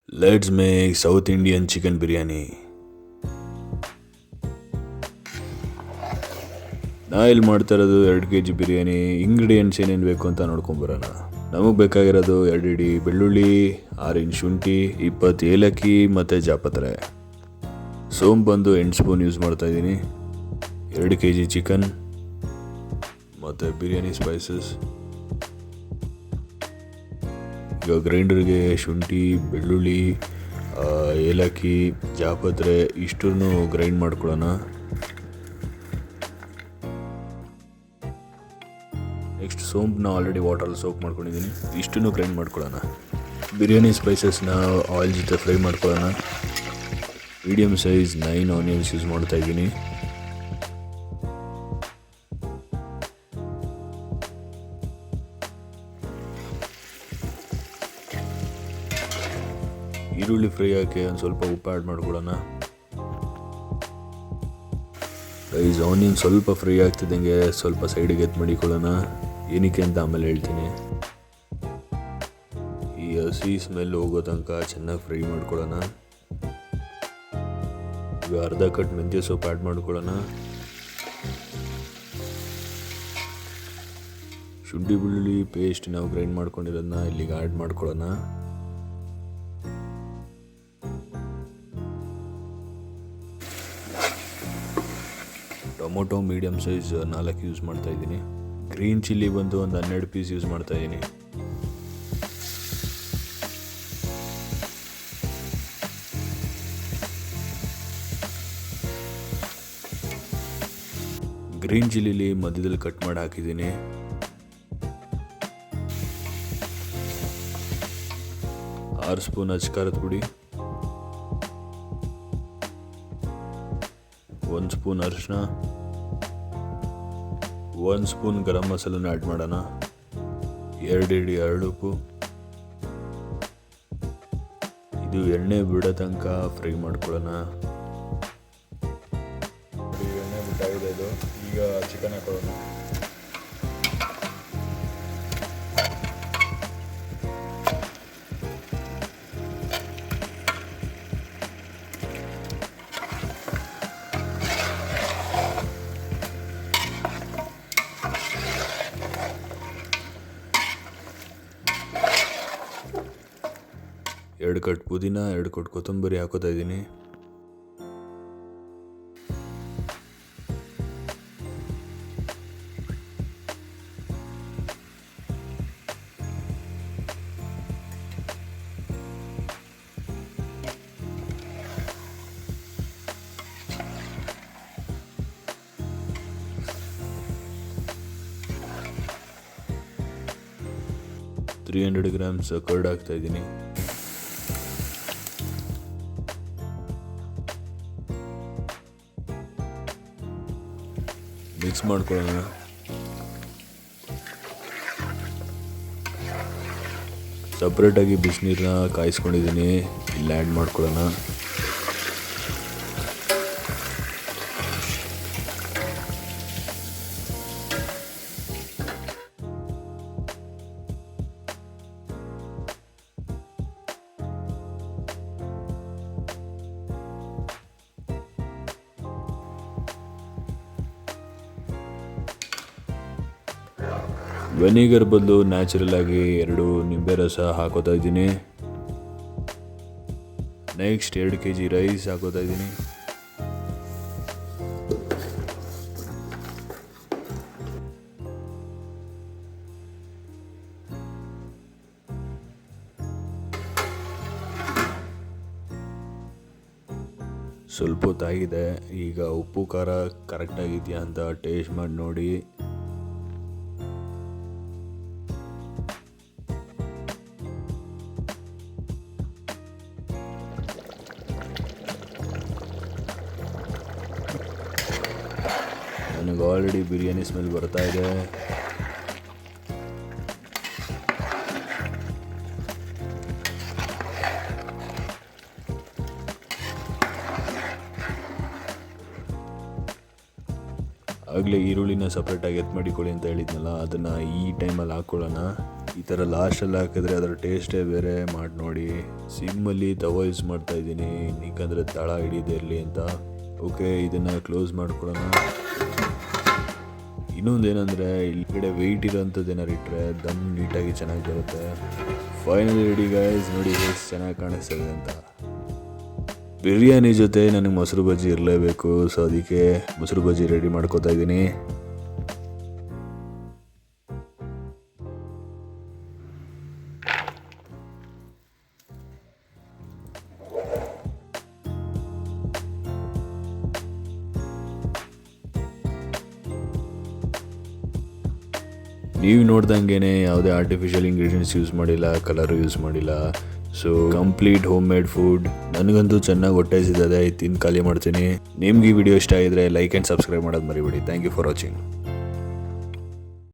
Let's make South Indian chicken biryani. ನಾ ಇಲ್ಲಿ ಮಾಡ್ತಾ ಇರೋದು 2 kg ಬಿರಿಯಾನಿ. ಇಂಗ್ರೀಡಿಯೆಂಟ್ಸ್ ಏನೇನು ಬೇಕು ಅಂತ ನೋಡ್ಕೊಂಬರೋಣ. ನಮಗೆ ಬೇಕಾಗಿರೋದು 2 ಇಡಿ ಬೆಳ್ಳುಳ್ಳಿ, 6 ಇಂಚ್ ಶುಂಠಿ, 20 ಏಲಕ್ಕಿ ಮತ್ತು ಜಾಪತ್ರೆ. ಸೋಂಪು ಬಂದು 8 ಸ್ಪೂನ್ ಯೂಸ್ ಮಾಡ್ತಾ ಇದ್ದೀನಿ. 2 kg ಚಿಕನ್ ಮತ್ತು ಬಿರಿಯಾನಿ ಸ್ಪೈಸಸ್. ಈಗ ಗ್ರೈಂಡರ್ಗೆ ಶುಂಠಿ, ಬೆಳ್ಳುಳ್ಳಿ, ಏಲಕ್ಕಿ, ಜಾಪತ್ರೆ ಇಷ್ಟನ್ನು ಗ್ರೈಂಡ್ ಮಾಡ್ಕೊಳ್ಳೋಣ. ನೆಕ್ಸ್ಟ್ ಸೋಂಪನ್ನ ಆಲ್ರೆಡಿ ವಾಟರಲ್ಲಿ ಸೋಕ್ ಮಾಡ್ಕೊಂಡಿದ್ದೀನಿ. ಇಷ್ಟನ್ನು ಗ್ರೈಂಡ್ ಮಾಡ್ಕೊಳ್ಳೋಣ. ಬಿರಿಯಾನಿ ಸ್ಪೈಸಸ್ನ ಆಯಿಲ್ ಜೊತೆ ಫ್ರೈ ಮಾಡ್ಕೊಳ್ಳೋಣ. ಮೀಡಿಯಮ್ ಸೈಜ್ 9 ಆನಿಯನ್ಸ್ ಯೂಸ್ ಮಾಡ್ತಾ ಇದ್ದೀನಿ. ಈರುಳ್ಳಿ ಫ್ರೈ ಹಾಕಿ ಒಂದು ಸ್ವಲ್ಪ ಉಪ್ಪು ಆ್ಯಡ್ ಮಾಡ್ಕೊಳ್ಳೋಣ. ರೈಸ್ ಆನಿಯನ್ ಸ್ವಲ್ಪ ಫ್ರೈ ಆಗ್ತಿದ್ದಂಗೆ ಸ್ವಲ್ಪ ಸೈಡಿಗೆ ಎತ್ತು ಮಾಡಿಕೊಳ್ಳೋಣ. ಏನಕ್ಕೆ ಅಂತ ಆಮೇಲೆ ಹೇಳ್ತೀನಿ. ಈ ಹಸಿ ಸ್ಮೆಲ್ ಹೋಗೋ ತನಕ ಚೆನ್ನಾಗಿ ಫ್ರೈ ಮಾಡ್ಕೊಳ್ಳೋಣ. ಈಗ ಅರ್ಧ ಕಟ್ ಮೆಂತ್ಯ ಸೊಪ್ಪು ಆ್ಯಡ್ ಮಾಡ್ಕೊಳ್ಳೋಣ. ಶುಂಠಿ ಬೆಳ್ಳುಳ್ಳಿ ಪೇಸ್ಟ್ ನಾವು ಗ್ರೈಂಡ್ ಮಾಡ್ಕೊಂಡಿರೋದನ್ನ ಇಲ್ಲಿಗೆ ಆ್ಯಡ್ ಮಾಡ್ಕೊಳ್ಳೋಣ. ಟೊಮೊಟೊ ಮೀಡಿಯಮ್ ಸೈಜ್ 4 ಯೂಸ್ ಮಾಡ್ತಾ ಇದ್ದೀನಿ. ಗ್ರೀನ್ ಚಿಲ್ಲಿ ಬಂದು ಒಂದು 12 ಪೀಸ್ ಯೂಸ್ ಮಾಡ್ತಾ ಇದ್ದೀನಿ. ಗ್ರೀನ್ ಚಿಲ್ಲಿಲಿ ಮಧ್ಯದಲ್ಲಿ ಕಟ್ ಮಾಡಿ ಹಾಕಿದ್ದೀನಿ. ಆರು ಸ್ಪೂನ್ ಅಚ್ಕಾರದ ಪುಡಿ, 1 ಸ್ಪೂನ್ ಅರಿಶಿನ, 1 ಸ್ಪೂನ್ ಗರಂ ಮಸಾಲನ ಆ್ಯಡ್ ಮಾಡೋಣ. 2 ಇಡಿ ಹರಳುಪ್ಪು. ಇದು ಎಣ್ಣೆ ಬಿಡೋ ತನಕ ಫ್ರೈ ಮಾಡ್ಕೊಳ್ಳೋಣ. ಎಣ್ಣೆ ಬಿಟ್ಟಾಗಿದೆ ಇದು. ಈಗ ಚಿಕನ್ ಹಾಕೊಳ್ಳೋಣ. ಎರಡು ಕಟ್ ಪುದೀನ, 2 ಕಟ್ ಕೊತ್ತಂಬರಿ ಹಾಕೋತಾ ಇದ್ದೀನಿ. ತ್ರೀ 300 ಗ್ರಾಮ್ಸ್ ಕರ್ಡ್ ಹಾಕ್ತಾ ಇದ್ದೀನಿ. ಮಿಕ್ಸ್ ಮಾಡ್ಕೊಳ್ಳೋಣ. ಸಪ್ರೇಟಾಗಿ ಬಿಸಿನೀರನ್ನ ಕಾಯಿಸ್ಕೊಂಡಿದ್ದೀನಿ, ಇಲ್ಲಿ ಆ್ಯಡ್ ಮಾಡ್ಕೊಳ್ಳೋಣ. ವೆನಿಗರ್ ಬದಲು ನ್ಯಾಚುರಲ್ ಆಗಿ 2 ನಿಂಬೆ ರಸ ಹಾಕೋತಾ ಇದ್ದೀನಿ. ನೆಕ್ಸ್ಟ್ 2 kg ರೈಸ್ ಹಾಕೋತಾ ಇದ್ದೀನಿ. ಸ್ವಲ್ಪ ಹೊತ್ತಾಗಿದೆ. ಈಗ ಉಪ್ಪು ಖಾರ ಕರೆಕ್ಟಾಗಿದೆಯಾ ಅಂತ ಟೇಸ್ಟ್ ಮಾಡಿ ನೋಡಿ. ನನಗೆ ಆಲ್ರೆಡಿ ಬಿರಿಯಾನಿ ಸ್ಮೆಲ್ ಬರ್ತಾ ಇದೆ. ಆಗಲೇ ಈರುಳ್ಳಿನ ಸಪ್ರೇಟಾಗಿ ಎತ್ತು ಮಾಡಿಕೊಳ್ಳಿ ಅಂತ ಹೇಳಿದ್ನಲ್ಲ, ಅದನ್ನು ಈ ಟೈಮಲ್ಲಿ ಹಾಕ್ಕೊಳ್ಳೋಣ. ಈ ಥರ ಲಾಸ್ಟಲ್ಲಿ ಹಾಕಿದ್ರೆ ಅದರ ಟೇಸ್ಟೇ ಬೇರೆ. ಮಾಡಿ ನೋಡಿ. ಸಿಮ್ಮಲ್ಲಿ ತವ ಯೂಸ್ ಮಾಡ್ತಾ ಇದ್ದೀನಿ, ಯಾಕಂದರೆ ತಳ ಹಿಡಿಯದೇ ಇರಲಿ ಅಂತ. ಓಕೆ, ಇದನ್ನು ಕ್ಲೋಸ್ ಮಾಡ್ಕೊಳ್ಳೋಣ. ಇನ್ನೊಂದೇನೆಂದರೆ ಇಲ್ಲಿ ಕಡೆ ವೆಯ್ಟ್ ಇರೋಂಥದ್ದು ಏನಾರು ಇಟ್ಟರೆ ದಮ್ ನೀಟಾಗಿ ಚೆನ್ನಾಗಿ ಬರುತ್ತೆ. ಫೈನಲಿ ರೆಡಿ ಗೈಸ್, ನೋಡಿ ಎಷ್ಟು ಚೆನ್ನಾಗಿ ಕಾಣಿಸ್ತದೆ ಅಂತ. ಬಿರಿಯಾನಿ ಜೊತೆ ನನಗೆ ಮೊಸರು ಬಜ್ಜಿ ಇರಲೇಬೇಕು, ಸೊ ಅದಕ್ಕೆ ಮೊಸರು ಬಜ್ಜಿ ರೆಡಿ ಮಾಡ್ಕೋತಾ ಇದ್ದೀನಿ. ನೀವು ನೋಡ್ದಂಗೆ ಯಾವುದೇ ಆರ್ಟಿಫಿಷಿಯಲ್ ಇಂಗ್ರೀಡಿಯೆಂಟ್ಸ್ ಯೂಸ್ ಮಾಡಿಲ್ಲ, ಕಲರು ಯೂಸ್ ಮಾಡಿಲ್ಲ. So complete home made food. ನನಗಂತೂ ಚೆನ್ನಾಗಿ ಹೊಟ್ಟೆ ಸಿದ್ದದೆ, ತಿಂದು ಖಾಲಿ ಮಾಡ್ತೀನಿ. ನಿಮ್ಗೆ ಈ ವಿಡಿಯೋ ಇಷ್ಟ ಆಗಿದ್ರೆ ಲೈಕ್ ಆ್ಯಂಡ್ ಸಬ್ಸ್ಕ್ರೈಬ್ ಮಾಡೋದು ಮರಿಬೇಡಿ. Thank you for watching.